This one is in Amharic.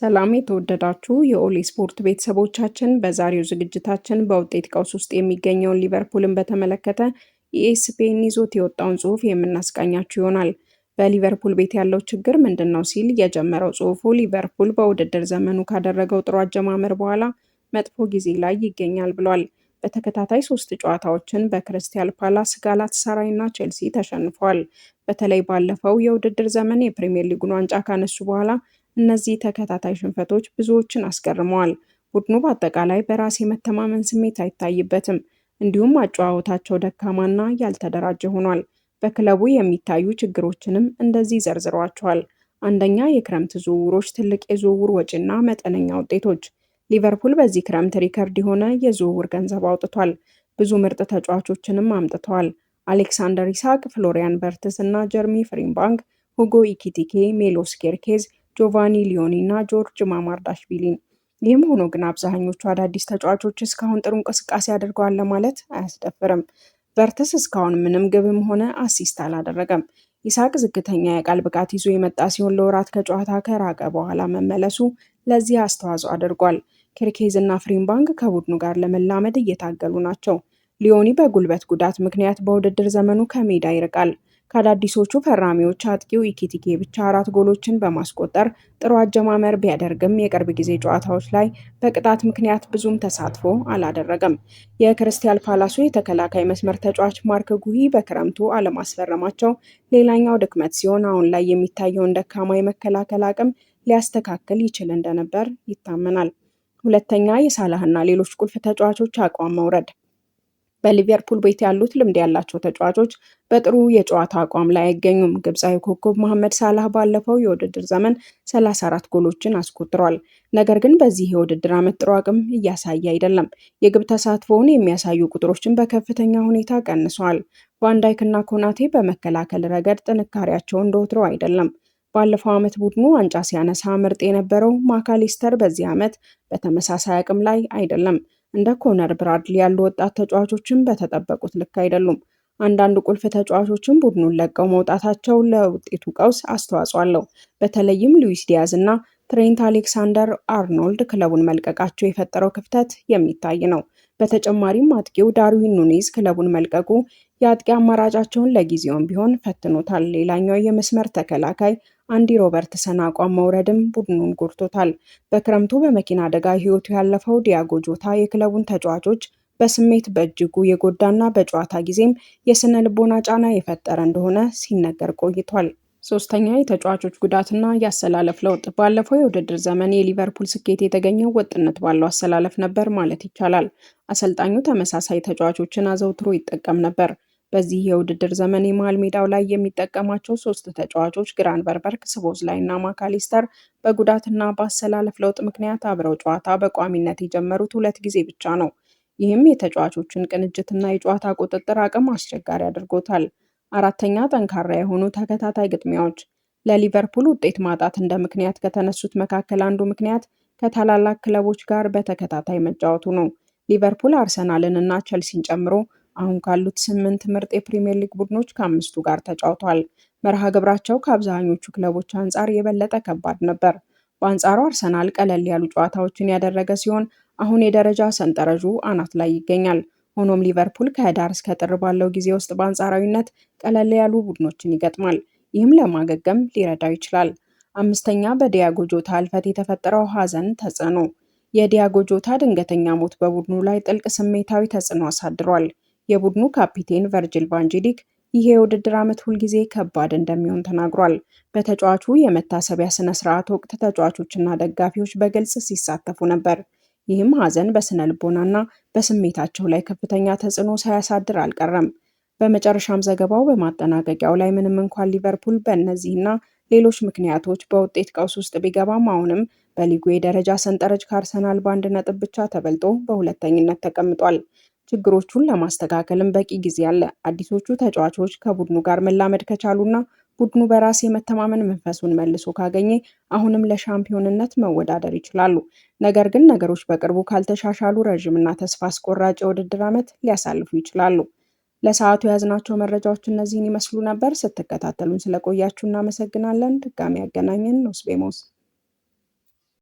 ሰላም የተወደዳችሁ የኦሌ ስፖርት ቤተሰቦቻችን፣ በዛሬው ዝግጅታችን በውጤት ቀውስ ውስጥ የሚገኘውን ሊቨርፑልን በተመለከተ የኤስፔን ይዞት የወጣውን ጽሑፍ የምናስቃኛችሁ ይሆናል። በሊቨርፑል ቤት ያለው ችግር ምንድን ነው ሲል የጀመረው ጽሑፉ ሊቨርፑል በውድድር ዘመኑ ካደረገው ጥሩ አጀማመር በኋላ መጥፎ ጊዜ ላይ ይገኛል ብሏል። በተከታታይ 3 ጨዋታዎችን በክሪስታል ፓላስ፣ ጋላታሳራይ እና ቼልሲ ተሸንፈዋል። በተለይ ባለፈው የውድድር ዘመን የፕሪሚየር ሊጉን ዋንጫ ካነሱ በኋላ እነዚህ ተከታታይ ሽንፈቶች ብዙዎችን አስገርመዋል። ቡድኑ በአጠቃላይ በራስ የመተማመን ስሜት አይታይበትም፣ እንዲሁም አጨዋወታቸው ደካማና ያልተደራጀ ሆኗል። በክለቡ የሚታዩ ችግሮችንም እንደዚህ ዘርዝሯቸዋል። አንደኛ፣ የክረምት ዝውውሮች ትልቅ የዝውውር ወጪና መጠነኛ ውጤቶች። ሊቨርፑል በዚህ ክረምት ሪከርድ የሆነ የዝውውር ገንዘብ አውጥቷል። ብዙ ምርጥ ተጫዋቾችንም አምጥተዋል። አሌክሳንደር ኢሳክ፣ ፍሎሪያን ቨርትስ እና ጀርሚ ፍሪምባንግ፣ ሁጎ ኢኪቲኬ፣ ሜሎስ ኬርኬዝ፣ ጆቫኒ ሊዮኒ እና ጆርጅ ማማርዳሽቪሊን። ይህም ሆኖ ግን አብዛኞቹ አዳዲስ ተጫዋቾች እስካሁን ጥሩ እንቅስቃሴ አድርገዋል ለማለት አያስደፍርም። ቨርትስ እስካሁን ምንም ግብም ሆነ አሲስት አላደረገም። ኢሳቅ ዝቅተኛ የቃል ብቃት ይዞ የመጣ ሲሆን ለወራት ከጨዋታ ከራቀ በኋላ መመለሱ ለዚህ አስተዋጽኦ አድርጓል። ኬርኬዝ እና ፍሪምባንግ ከቡድኑ ጋር ለመላመድ እየታገሉ ናቸው። ሊዮኒ በጉልበት ጉዳት ምክንያት በውድድር ዘመኑ ከሜዳ ይርቃል። ከአዳዲሶቹ ፈራሚዎች አጥቂው ኢኪቲኬ ብቻ 4 ጎሎችን በማስቆጠር ጥሩ አጀማመር ቢያደርግም የቅርብ ጊዜ ጨዋታዎች ላይ በቅጣት ምክንያት ብዙም ተሳትፎ አላደረገም። የክሪስታል ፓላሱ የተከላካይ መስመር ተጫዋች ማርክ ጉሂ በክረምቱ አለማስፈረማቸው ሌላኛው ድክመት ሲሆን አሁን ላይ የሚታየውን ደካማ የመከላከል አቅም ሊያስተካክል ይችል እንደነበር ይታመናል። ሁለተኛ፣ የሳላህና ሌሎች ቁልፍ ተጫዋቾች አቋም መውረድ። በሊቨርፑል ቤት ያሉት ልምድ ያላቸው ተጫዋቾች በጥሩ የጨዋታ አቋም ላይ አይገኙም። ግብፃዊ ኮከብ መሐመድ ሳላህ ባለፈው የውድድር ዘመን 34 ጎሎችን አስቆጥሯል። ነገር ግን በዚህ የውድድር ዓመት ጥሩ አቅም እያሳየ አይደለም። የግብ ተሳትፎውን የሚያሳዩ ቁጥሮችን በከፍተኛ ሁኔታ ቀንሷል። ቫንዳይክ እና ኮናቴ በመከላከል ረገድ ጥንካሬያቸው እንደወትሮው አይደለም። ባለፈው ዓመት ቡድኑ ዋንጫ ሲያነሳ ምርጥ የነበረው ማካሊስተር በዚህ ዓመት በተመሳሳይ አቅም ላይ አይደለም። እንደ ኮነር ብራድሊ ያሉ ወጣት ተጫዋቾችን በተጠበቁት ልክ አይደሉም። አንዳንድ ቁልፍ ተጫዋቾችን ቡድኑን ለቀው መውጣታቸው ለውጤቱ ቀውስ አስተዋጽኦ አለው። በተለይም ሉዊስ ዲያዝ እና ትሬንት አሌክሳንደር አርኖልድ ክለቡን መልቀቃቸው የፈጠረው ክፍተት የሚታይ ነው። በተጨማሪም አጥቂው ዳርዊን ኑኔዝ ክለቡን መልቀቁ የአጥቂ አማራጫቸውን ለጊዜውም ቢሆን ፈትኖታል። ሌላኛው የመስመር ተከላካይ አንዲ ሮበርትሰን አቋም መውረድም ቡድኑን ጎድቶታል። በክረምቱ በመኪና አደጋ ሕይወቱ ያለፈው ዲያጎ ጆታ የክለቡን ተጫዋቾች በስሜት በእጅጉ የጎዳና በጨዋታ ጊዜም የስነ ልቦና ጫና የፈጠረ እንደሆነ ሲነገር ቆይቷል። ሶስተኛ፣ የተጫዋቾች ጉዳትና የአሰላለፍ ለውጥ። ባለፈው የውድድር ዘመን የሊቨርፑል ስኬት የተገኘው ወጥነት ባለው አሰላለፍ ነበር ማለት ይቻላል። አሰልጣኙ ተመሳሳይ ተጫዋቾችን አዘውትሮ ይጠቀም ነበር። በዚህ የውድድር ዘመን የመሃል ሜዳው ላይ የሚጠቀማቸው 3 ተጫዋቾች ግራንበርበርግ፣ ስቦዝላይ እና ማካሊስተር በጉዳትና በአሰላለፍ ለውጥ ምክንያት አብረው ጨዋታ በቋሚነት የጀመሩት 2 ጊዜ ብቻ ነው። ይህም የተጫዋቾችን ቅንጅትና የጨዋታ ቁጥጥር አቅም አስቸጋሪ አድርጎታል። አራተኛ፣ ጠንካራ የሆኑ ተከታታይ ግጥሚያዎች። ለሊቨርፑል ውጤት ማጣት እንደ ምክንያት ከተነሱት መካከል አንዱ ምክንያት ከታላላቅ ክለቦች ጋር በተከታታይ መጫወቱ ነው። ሊቨርፑል አርሰናልን እና ቸልሲን ጨምሮ አሁን ካሉት 8 ምርጥ የፕሪሚየር ሊግ ቡድኖች ከ5ቱ ጋር ተጫውቷል። መርሃ ግብራቸው ከአብዛኞቹ ክለቦች አንጻር የበለጠ ከባድ ነበር። በአንጻሩ አርሰናል ቀለል ያሉ ጨዋታዎችን ያደረገ ሲሆን አሁን የደረጃ ሰንጠረዡ አናት ላይ ይገኛል። ሆኖም ሊቨርፑል ከህዳር እስከ ጥር ባለው ጊዜ ውስጥ በአንጻራዊነት ቀለል ያሉ ቡድኖችን ይገጥማል። ይህም ለማገገም ሊረዳው ይችላል። አምስተኛ፣ በዲያጎ ጆታ ህልፈት የተፈጠረው ሐዘን ተጽዕኖ። የዲያጎ ጆታ ድንገተኛ ሞት በቡድኑ ላይ ጥልቅ ስሜታዊ ተጽዕኖ አሳድሯል። የቡድኑ ካፒቴን ቨርጂል ቫንጂዲክ ይህ የውድድር ዓመት ሁልጊዜ ከባድ እንደሚሆን ተናግሯል። በተጫዋቹ የመታሰቢያ ስነ ስርዓት ወቅት ተጫዋቾችና ደጋፊዎች በግልጽ ሲሳተፉ ነበር። ይህም ሐዘን በስነ ልቦናና በስሜታቸው ላይ ከፍተኛ ተጽዕኖ ሳያሳድር አልቀረም። በመጨረሻም ዘገባው በማጠናቀቂያው ላይ ምንም እንኳን ሊቨርፑል በእነዚህና ሌሎች ምክንያቶች በውጤት ቀውስ ውስጥ ቢገባም አሁንም በሊጉ የደረጃ ሰንጠረዥ ከአርሰናል በ1 ነጥብ ብቻ ተበልጦ በሁለተኝነት ተቀምጧል። ችግሮቹን ለማስተካከልም በቂ ጊዜ አለ። አዲሶቹ ተጫዋቾች ከቡድኑ ጋር መላመድ ከቻሉና ቡድኑ በራስ የመተማመን መንፈሱን መልሶ ካገኘ አሁንም ለሻምፒዮንነት መወዳደር ይችላሉ። ነገር ግን ነገሮች በቅርቡ ካልተሻሻሉ ረዥምና ተስፋ አስቆራጭ የውድድር ዓመት ሊያሳልፉ ይችላሉ። ለሰዓቱ የያዝናቸው መረጃዎች እነዚህን ይመስሉ ነበር። ስትከታተሉን ስለቆያችሁ እናመሰግናለን። ድጋሚ ያገናኘን ኖስቤሞስ